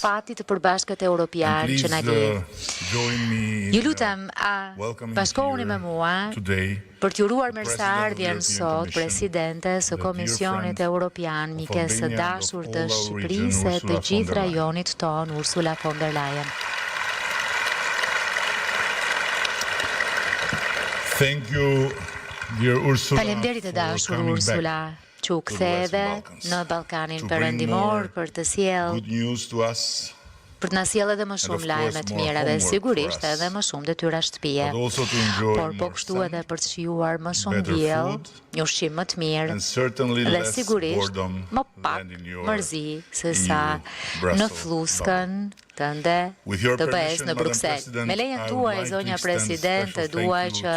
fati të përbashkët Europian që na lidh. Ju lutem, a bashkohuni me mua për t'ju uruar mirëseardhjen sot presidentes së Komisionit Europian, mikes së dashur të Shqipërisë e të gjithë rajonit ton, Ursula von der Leyen. Faleminderit e dashur Ursula, që u ktheve në Ballkanin Perëndimor për të për të na sjellë edhe më shumë lajme të mira dhe sigurisht edhe më shumë detyra shtëpie. Por po kështu edhe për të shijuar më shumë diell, një ushqim më të mirë dhe sigurisht më pak mërzi se sa në Fluskën tënde të BE-s në Bruksel. Me lejen tuaj, zonja presidente, dua që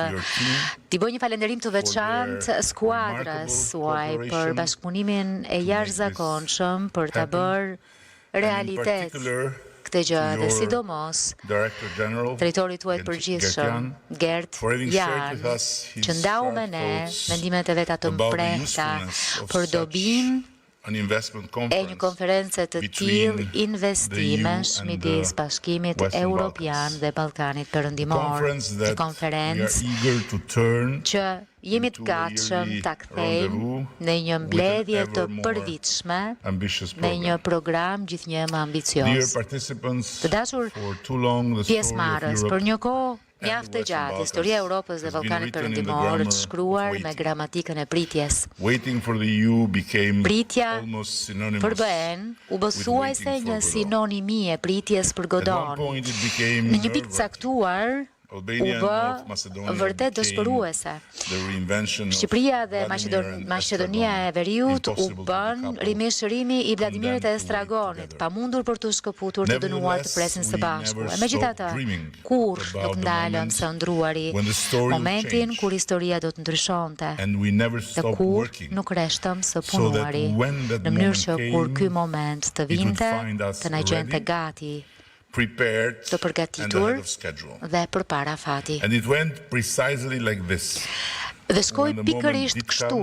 t'i bëj një falënderim të veçantë skuadrës suaj për bashkëpunimin e jashtëzakonshëm për ta bërë realitet këtë gjë dhe sidomos drejtorit tuaj të përgjithshëm, Gert Jan, që ndau me ne mendimet e veta të mprehta për dobinë e një konferencë të tillë investimesh midis Bashkimit Evropian dhe Ballkanit Perëndimor, një konferencë që jemi të gatshëm ta kthejmë në një mbledhje të përditshme me një program gjithnjë më ambicioz. Të dashur pjesëmarrës, për një kohë mjaft të gjatë, historia e Europës dhe Ballkanit Perëndimor është shkruar me gramatikën e pritjes. Pritja për BE-n u bë thuajse një sinonimi e pritjes për Godon. Në një pikë caktuar u bë vërtet dëshpëruese. Shqipëria dhe Maqedonia e Veriut u bën rimishërimi i Vladimirit e Estragonit, pamundur për të shkëputur të dënuar të presin së bashku. E megjithatë, kur nuk ndalëm së ndruari momentin kur historia do të ndryshonte, dhe kur nuk reshtëm së punuari, në mënyrë që kur ky moment të vinte, të na gjente gati, të përgatitur dhe përpara fati. Dhe shkoi pikërisht kështu,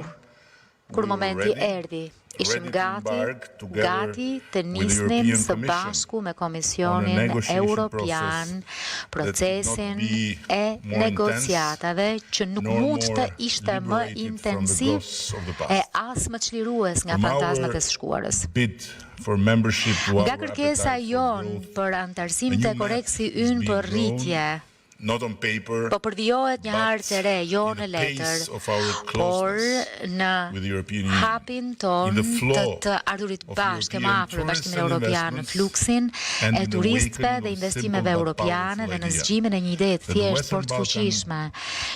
kur momenti erdhi. Ishim gati të nisnim së bashku me Komisionin Europian procesin e negociatave që nuk mund të ishte më intensiv e as më çlirues nga fantazmat e së shkuarës. Nga kërkesa jon për antarësim të koreksi ynë për rritje, po përvijohet një hartë e re, jo në letër, por në hapin ton të ardhurit bashkë më afër Bashkimin Evropian, në fluksin e turistëve dhe investimeve europiane dhe në zgjimin e një ide të thjesht por të fuqishme,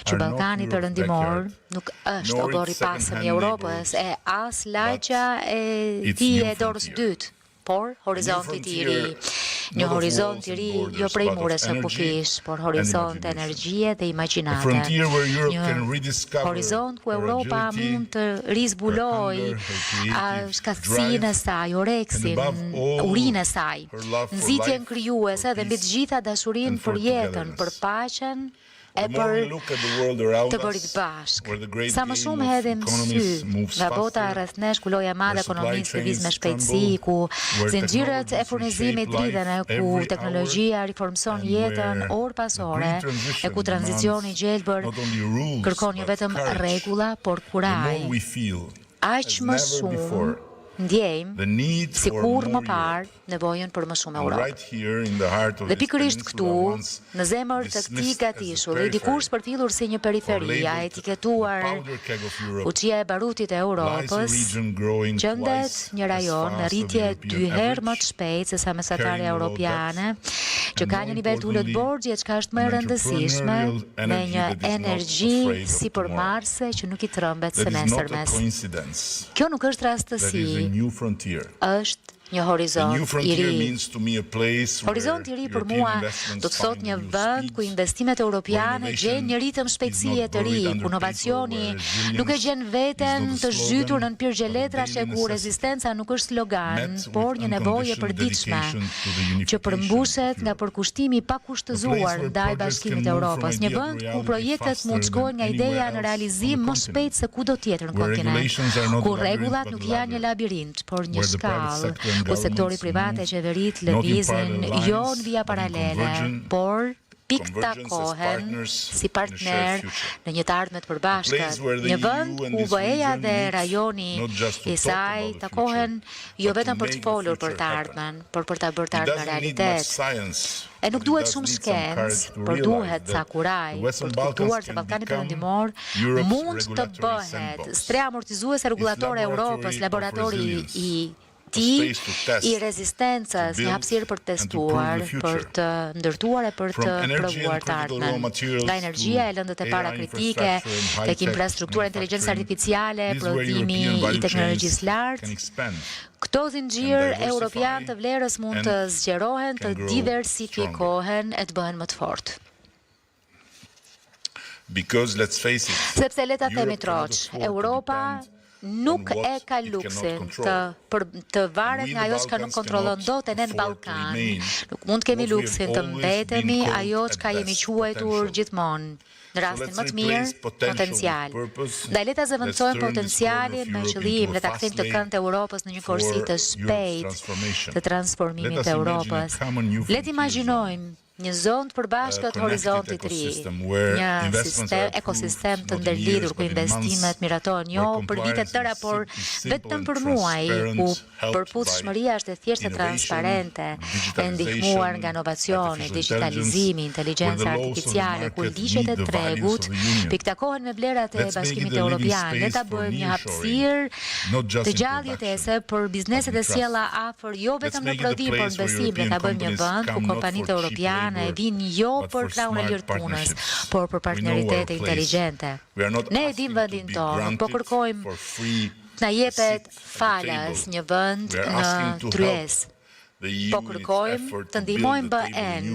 që Ballkani Perëndimor nuk është obor i pasëm i Europës e as lagja e tij e dorës dytë, por horizonti i ri. Një horizont i ri jo prej mures e kufish, por horizont energjie dhe imagjinate. Një horizont ku Europa mund të rizbuloj shkatësinë e saj, oreksin, urinë e saj, nxitjen krijuese dhe mbi të gjitha dashurinë për jetën, për paqen e për të bërit bashkë. Sa më shumë hedhim sy nga bota rreth nesh, ku loja e madhe ekonomisë lëviz me shpejtësi, ku zinxhirët e furnizimit dridhen, ku teknologjia riformson jetën orë pas ore, e ku tranzicioni i gjelbër kërkon jo vetëm rregulla, por kuraj. Aq më shumë ndjejmë si kur më parë nevojën për më shumë Europë. Dhe pikërisht këtu, në zemër të këtij gatishulli, dikur përfillur si një periferi, etiketuar fuqia e barutit e Europës, gjendet një rajon në rritje 2 herë më të shpejtë se sa mesatarja europiane, që ka një nivel të ulët borxhi, që ka është më e rëndësishme, me një energji sipërmarrëse që nuk i trembet së nesërmes. Kjo nuk është rastësi, është një horizont i ri. Horizont i ri për mua do të thotë një vend ku investimet europiane gjejnë një ritëm shpejtësie të ri, ku inovacioni nuk e gjen veten të zhytur në pirgje letrash, ku rezistenca nuk është slogan, por një nevojë e përditshme që përmbushet nga përkushtimi i pakushtëzuar ndaj Bashkimit të Evropës, një vend ku projektet mund të shkojnë nga ideja në realizim më shpejt se kudo tjetër në kontinent, ku rregullat nuk janë një labirint, por një shkallë, ku sektori privat e qeverit lëvizin jo në vija paralele, por piktakohen si partner në një të ardhmet përbashkët. Një vend ku BE-ja dhe rajoni i saj takohen jo vetëm për të folur për të ardhmen, por për të bërë të ardhmen realitet. E nuk duhet shumë shkencë, por duhet sa kuraj për të kuptuar se Ballkani Perëndimor mund të bëhet strea amortizuese rregullatore e Europës, laboratori i rezistencës, një hapësirë për të testuar, për të ndërtuar e për të provuar të ardhmen. Nga energjia e lëndët e para kritike, tek infrastruktura inteligjencë artificiale, prodhimi i teknologjisë lartë, këto zinxhir europian të vlerës mund të zgjerohen, të diversifikohen e të bëhen më të fortë. Sepse le ta themi troç, Europa nuk e ka luksin të varet nga ajo që nuk kontrollon dot e ne në Ballkan. Nuk mund të kemi luksin të mbetemi ajo që jemi quajtur gjithmonë. Në rastin më të mirë, potencial. Ndaj le ta zëvendësojmë potencialin me qëllim, le ta kthejmë të kënd të Europës në një korsi të shpejtë të transformimit të Europës. Le të imagjinojmë një zonë të përbashkët horizontit ri, një ekosistem të ndërlidhur ku investimet miratojnë jo për vite tëra, por vetëm për muaj, ku përputhshmëria është e thjeshtë e transparente, e ndihmuar nga inovacioni, digitalizimi, inteligjenca artificiale, ku ligjet e tregut piktakohen me vlerat e Bashkimit Evropian. Le ta bëjmë një hapësirë të gjallë jetese për bizneset e sjella afër, jo vetëm në prodhim, por në besim. Le ta bëjmë një vend ku kompanitë europiane e vinë jo për krahun e lirë të punës, por për partneritete inteligjente. Ne e dim vendin tonë, po kërkojmë na jepet falas një vend në tryezë. Po kërkojmë të ndihmojmë BE-n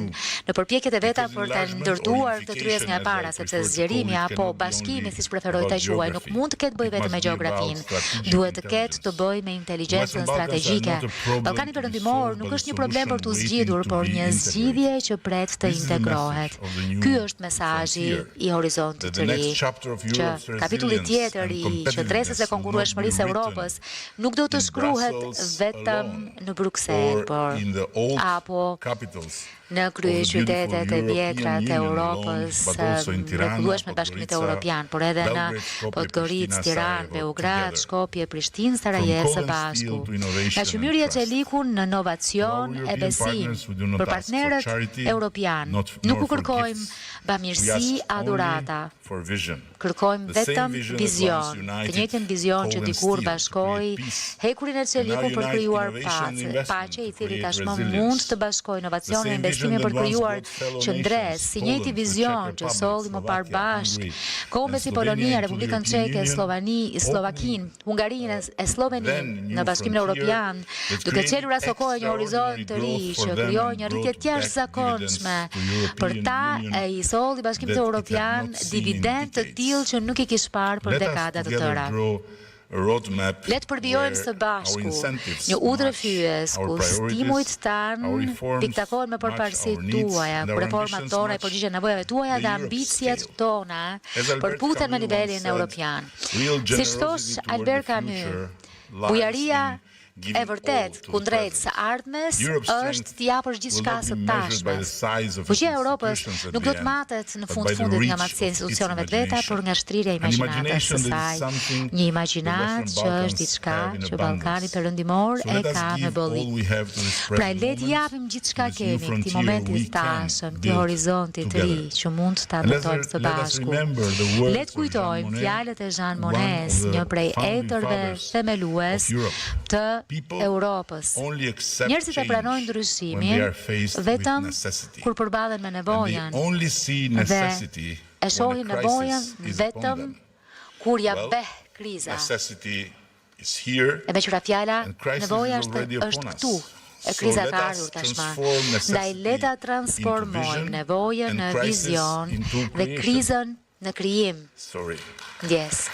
në përpjekjet e veta për të ndërtuar këtë tryezë nga e para, sepse zgjerimi apo bashkimi, siç preferoj ta quaj, nuk mund të ketë bëjë vetëm me gjeografinë, duhet të ketë të bëjë me inteligjencën strategjike. Ballkani Perëndimor nuk është një problem për t'u zgjidhur, por një zgjidhje që pret të integrohet. Ky është mesazhi i horizontit të ri, që kapitulli tjetër i qendresës së konkurrueshmërisë së Europës nuk do të shkruhet vetëm në Bruksel, apo në kryeqytetet e vjetra të Europës, rregullueshme Bashkimit Evropian, por edhe në Podgoricë, Tiranë, Beograd, Shkopje, Prishtinë, Sarajevo së bashku. Nga qymyri e Çelikun në inovacion e besim për partnerët europian. Nuk u kërkojmë bamirësi adhurata. Kërkojmë vetëm vizion, të njëjtin vizion që dikur bashkoi hekurin e Çelikut për krijuar paqe, i cili tashmë mund të bashkojë inovacion e investimin për krijuar qendres, si njëjti vizion që solli më parë bashk kombe si Polonia, Republikën Çeke, Slovakinë, Hungarinë e Sloveninë në Bashkimin Evropian, duke çelur aso kohë një horizont të ri që krijoi një rritje të jashtëzakonshme për ta i solli Bashkimit Evropian dividend të tillë që nuk i kishte parë për dekada të tëra. Le të përbijojmë së bashku një udhër fyes ku stimujt tanë piktakohen me përparësitë tuaja, ku reformat tona i përgjigjen nevojave tuaja dhe ambicjet tona përputhen me nivelin evropian. Siç thosh Albert Camus, bujaria e vërtet kundrejt së ardhmes është t'i japësh gjithçka së tashmes. Fuqia e Europës nuk do të matet në fundit nga matësia e institucioneve të veta, por nga shtrirja e imagjinatës së saj. Një imagjinat që është diçka që Ballkani Perëndimor e ka me bolli. Pra le t'i japim gjithçka kemi këtij momenti të tashëm, këtij horizonti të ri që mund ta ndërtojmë së bashku. Le të kujtojmë fjalët e Jean Monnet, një prej etërve themelues të Europës. Njerëzit e pranojnë ndryshimin vetëm kur përballen me nevojën dhe e shohin nevojën vetëm kur ja beh kriza. E me qëra fjala, nevoja është këtu. E kriza ka ardhur tashmë. Ndaj le ta transformojmë nevojën në vizion dhe krizën në krijim. Yes.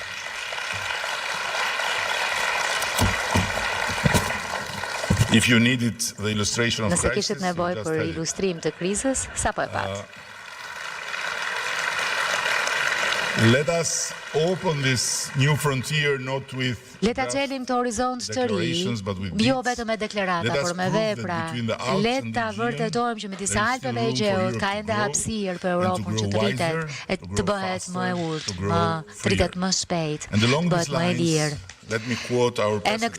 Nëse kishit nevojë për ilustrim të krizës, sapo e pat. Let us open this new frontier not with Le ta çelim të horizont të ri, jo vetëm me deklarata, por me vepra. Le ta vërtetojmë që midis Alpeve e Egjeut ka ende hapësirë për Europën që të rritet, e të bëhet më e urtë, të rritet më shpejt, të bëhet më e lirë. E në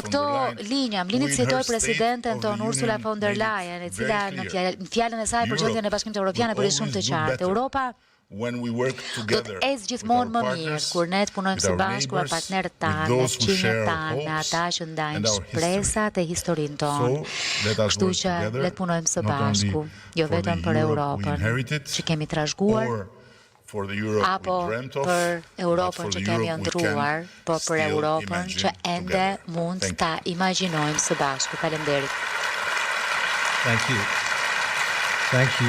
këto linja, më lini të citoj presidenten ton Ursula von der Leyen, e cila në fjalën e saj për gjendjen e Bashkimit Evropian e bëri shumë të qartë. Europa do të ecë gjithmonë më mirë kur ne të punojmë së bashku me partnerët tanë, me fëmijët tanë, me ata që ndajnë shpresat e historinë tonë. Kështu që le të punojmë së bashku, jo vetëm për Europën që kemi trashëguar, apo për Europën që kemi ëndrruar, por për Europën që ende mund ta imagjinojmë së bashku. Faleminderit. Thank you. Thank you.